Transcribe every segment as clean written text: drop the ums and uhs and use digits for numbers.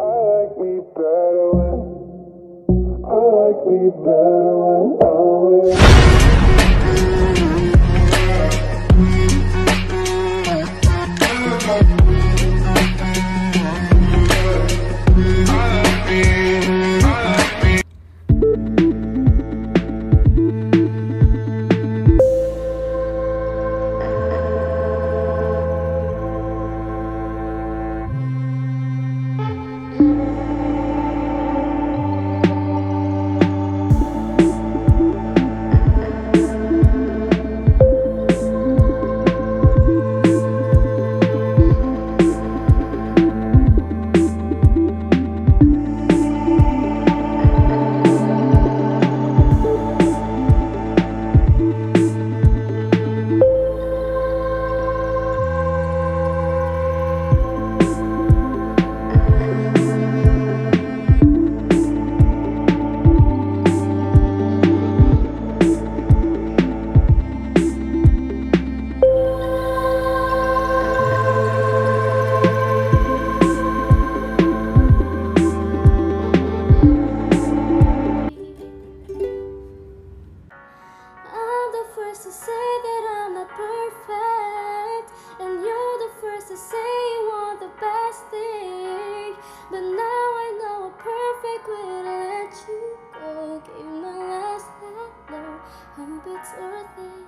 like me better when I like me better when I'm with you. To say that I'm not perfect, and you're the first to say you want the best thing. But now I know a perfect way to let you go. Gave my last hello, hope it's worth it.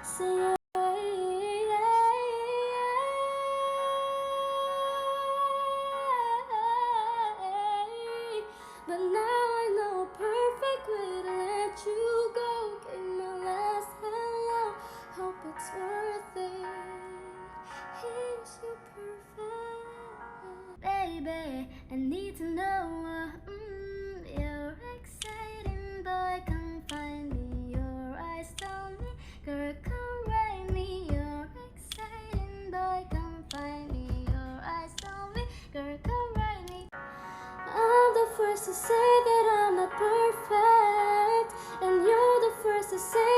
Say but now I know a perfect way to let you go. Gave my last hello, hope it's worth it. Here's your perfect. Baby, I need to know you're exciting boy, come find me. Your eyes tell me, girl, come write me. You're exciting boy, come find me. Your eyes tell me, girl, come write me. I'm the first to say that I'm not perfect, and you're the first to say